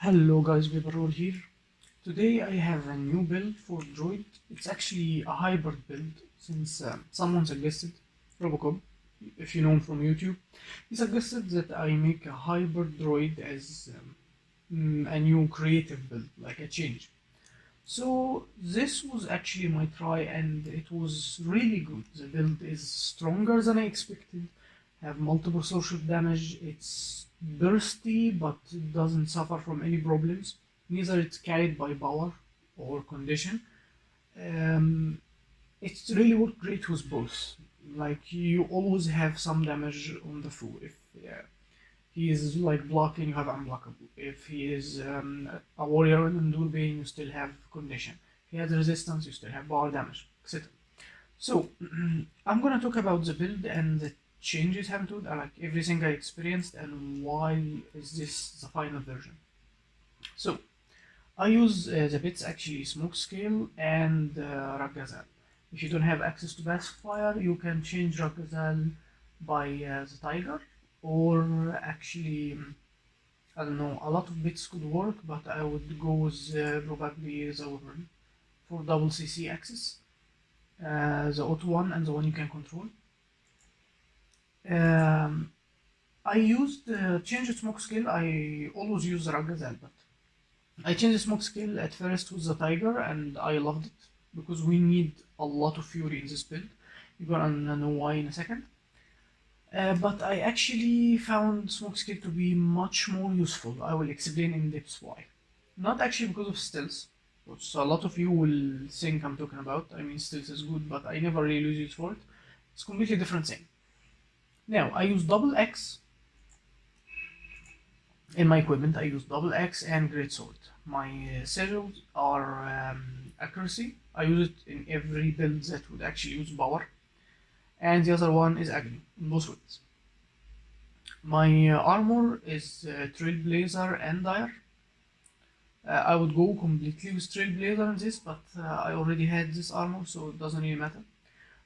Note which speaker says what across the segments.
Speaker 1: Hello guys, Vibarol here. Today I have a new build for Druid. It's actually a hybrid build since someone suggested, Robocop, if you know him from YouTube, he suggested that I make a hybrid Druid as a new creative build, like a change. So this was actually my try and it was really good. The build is stronger than I expected, have multiple social damage, it's bursty but it doesn't suffer from any problems, neither it's carried by power or condition. Um, it's really worked great with both. Like you always have some damage on the foe. If he is like blocking, you have unblockable. If he is a warrior in dual bane, you still have condition. If he has resistance, you still have power damage, etc. So I'm gonna talk about the build and the changes happened to it, like everything I experienced and why is this the final version. So I use the bits actually smoke scale and Ragazal. If you don't have access to pacifier, you can change Ragazal by the tiger, or actually I don't know, a lot of bits could work, but I would go with probably the Wyvern for double CC access, the auto one and the one you can control. I used changed smoke scale. I always use the Ragazal, but I changed the smoke scale at first with the tiger and I loved it because we need a lot of fury in this build. You're gonna know why in a second. But I actually found smoke scale to be much more useful. I will explain in depth why. Not actually because of stealth, which a lot of you will think I'm talking about. I mean, stealth is good, but I never really use it for it. It's a completely different thing. Now, I use double X in my equipment. I use double X and great sword. My sigils are accuracy. I use it in every build that would actually use power. And the other one is agony, in both ways. My armor is Trailblazer and Dire. I would go completely with Trailblazer in this, but I already had this armor, so it doesn't really matter.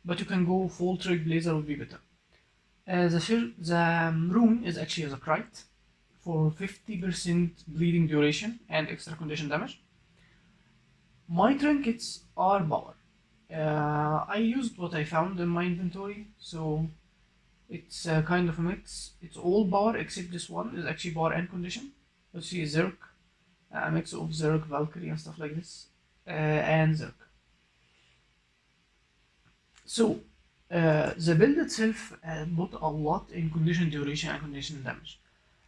Speaker 1: But you can go full Trailblazer would be better. The rune is actually as a kite for 50% bleeding duration and extra condition damage. My trinkets are power. I used what I found in my inventory, so it's kind of a mix. It's all power except this one is actually power and condition. Let's see, Zerk, a mix of Zerk, Valkyrie, and stuff like this, and Zerk. So the build itself put a lot in condition duration and condition damage.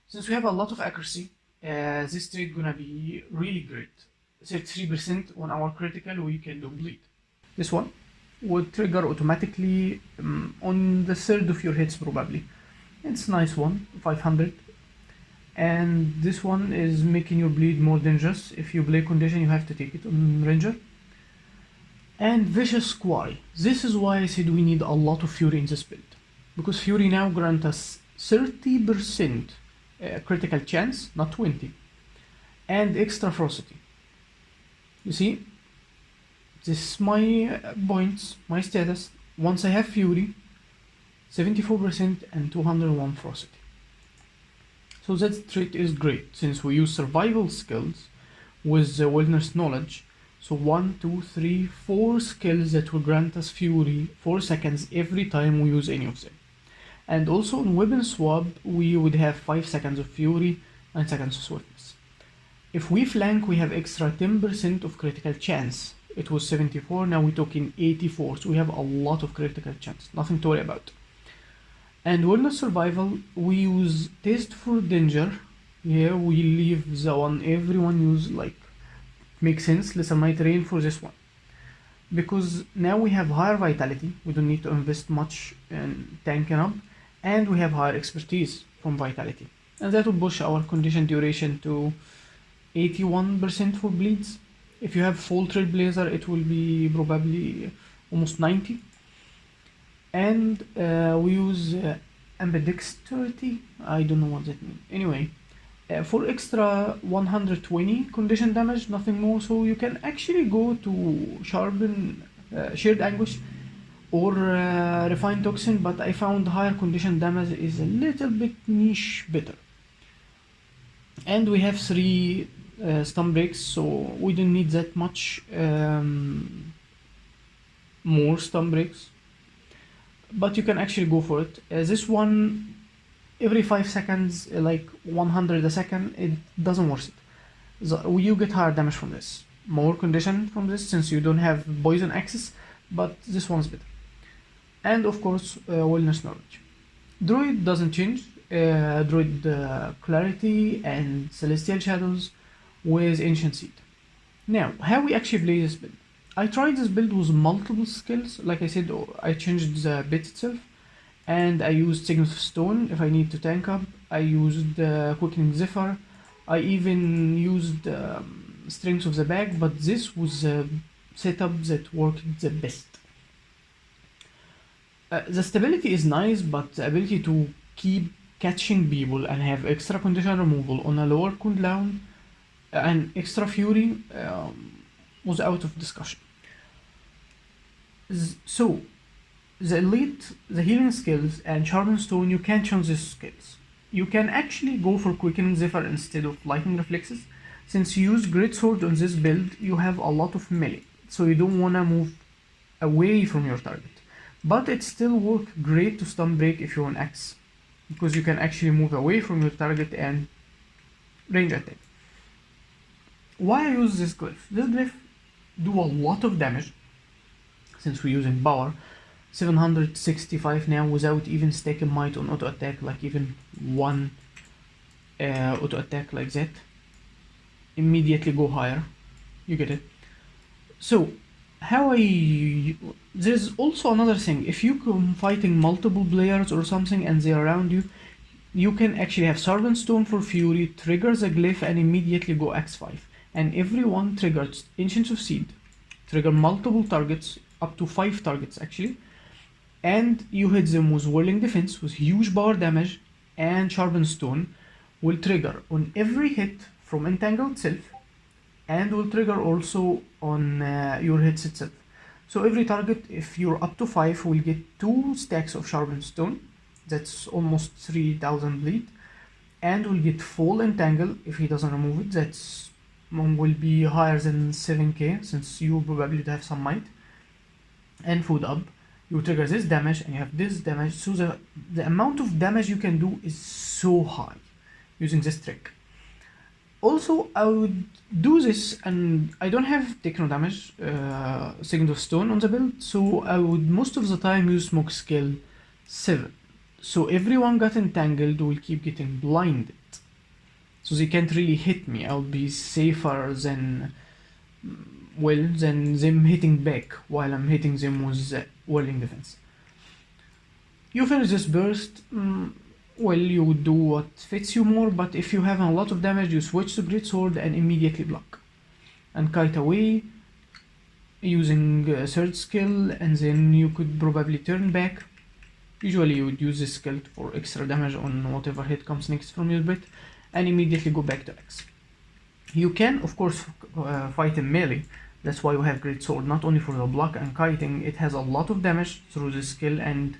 Speaker 1: Since we have a lot of accuracy, this trade gonna be really great. 33% on our critical, we can do bleed. This one would trigger automatically on the third of your hits probably. It's a nice one, 500. And this one is making your bleed more dangerous. If you play condition, you have to take it on ranger. And vicious quarry. This is why I said we need a lot of fury in this build, because fury now grants us 30% critical chance, not 20, and extra ferocity. You see, this is my points, my status. Once I have fury, 74% and 201 ferocity. So that trait is great since we use survival skills with the wilderness knowledge. So 1, 2, 3, 4 skills that will grant us fury 4 seconds every time we use any of them. And also on weapon swap, we would have 5 seconds of fury, 9 seconds of swiftness. If we flank, we have extra 10% of critical chance. It was 74, now we're talking 84, so we have a lot of critical chance, nothing to worry about. And wilderness survival, we use taste for danger. Here we leave the one everyone use, like, makes sense, lesser my terrain for this one. Because now we have higher vitality, we don't need to invest much in tanking up, and we have higher expertise from vitality. And that will push our condition duration to 81% for bleeds. If you have full Trailblazer, it will be probably almost 90. And we use ambidexterity. I don't know what that means. Anyway, for extra 120 condition damage, nothing more. So you can actually go to sharpen, shared anguish, or refine toxin. But I found higher condition damage is a little bit niche better. And we have 3 stun breaks, so we don't need that much more stun breaks, but you can actually go for it. This one, every 5 seconds, like 100 a second, it doesn't worth it. You get higher damage from this, more condition from this since you don't have poison access, but this one's better. And of course, wellness knowledge. Druid doesn't change. Druid clarity and celestial shadows with ancient seed. Now, how we actually play this build? I tried this build with multiple skills. Like I said, I changed the bit itself, and I used Signals of Stone if I need to tank up. I used Quickening Zephyr. I even used Strength of the Bag, but this was a setup that worked the best. The stability is nice, but the ability to keep catching people and have extra condition removal on a lower cooldown and extra fury was out of discussion. So, the elite, the healing skills, and Sharpened Stone, you can change these skills. You can actually go for Quickening Zephyr instead of Lightning Reflexes. Since you use Greatsword on this build, you have a lot of melee, so you don't want to move away from your target. But it still works great to stun break if you're on X, because you can actually move away from your target and range attack. Why I use this glyph? This glyph do a lot of damage, since we're using power. 765 now without even stacking might on auto attack, like even one auto attack like that. Immediately go higher. You get it. So there's also another thing. If you come fighting multiple players or something and they're around you, you can actually have Sharpened Stone for Fury, trigger the glyph, and immediately go X5. And everyone triggers Ancients of Seed, trigger multiple targets, up to 5 targets actually, and you hit them with Whirling Defense with huge power damage, and Sharpened Stone will trigger on every hit from Entangle itself, and will trigger also on your hits itself. So every target, if you're up to 5, will get 2 stacks of Sharpened Stone, that's almost 3000 bleed, and will get full Entangle if he doesn't remove it, that's will be higher than 7k since you probably have some might. And Food Up, you trigger this damage and you have this damage, so the amount of damage you can do is so high using this trick. Also, I would do this, and I don't have Techno damage, Signal of Stone on the build, so I would most of the time use Smoke Skill 7. So everyone got entangled will keep getting blinded, so they can't really hit me. I'll be safer than them hitting back while I'm hitting them with Whirling Defense. You finish this burst, well, you would do what fits you more, but if you have a lot of damage, you switch to Greatsword and immediately block. And kite away using a third skill, and then you could probably turn back. Usually you would use this skill for extra damage on whatever hit comes next from your bit, and immediately go back to X. You can, of course, fight in melee. That's why you have Greatsword, not only for the block and kiting, it has a lot of damage through this skill, and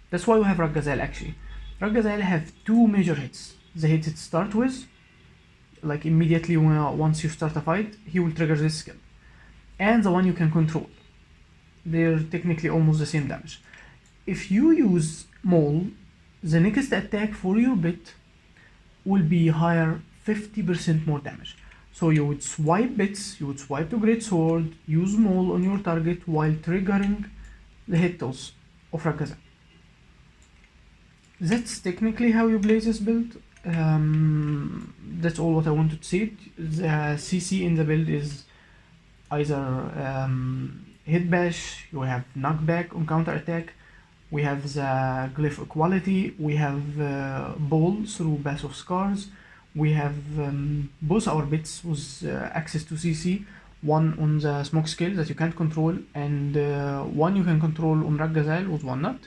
Speaker 1: that's why we have Ragazal actually. Ragazal have 2 major hits. The hit it start with, like immediately once you start a fight, he will trigger this skill. And the one you can control. They're technically almost the same damage. If you use Maul, the next attack for your bit will be higher 50% more damage. So you would swipe bits, you would swipe to Greatsword, use Maul on your target while triggering the hit toss of Ragazal. That's technically how you play this build. That's all what I wanted to say. The CC in the build is either hit bash, you have knockback on counter attack, we have the glyph equality, we have ball through Bath of Scars, we have both our bits with access to CC, one on the smoke skill that you can't control, and one you can control on Ragazal with one nut.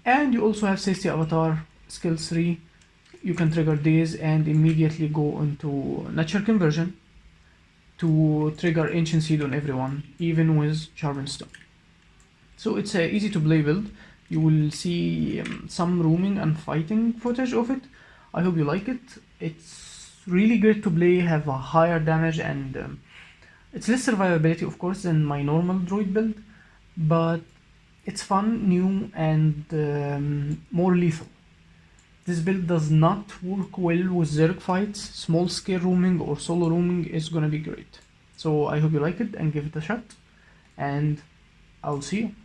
Speaker 1: And you also have Safety Avatar skill 3, you can trigger these and immediately go into Nature Conversion to trigger Ancient Seed on everyone, even with Sharpened Stone. So it's a easy to play build. You will see some roaming and fighting footage of it. I hope you like it. It's really great to play, have a higher damage, and it's less survivability, of course, than my normal druid build, but it's fun, new, and more lethal. This build does not work well with Zerg fights. Small scale roaming or solo roaming is gonna be great. So I hope you like it and give it a shot, and I'll see you.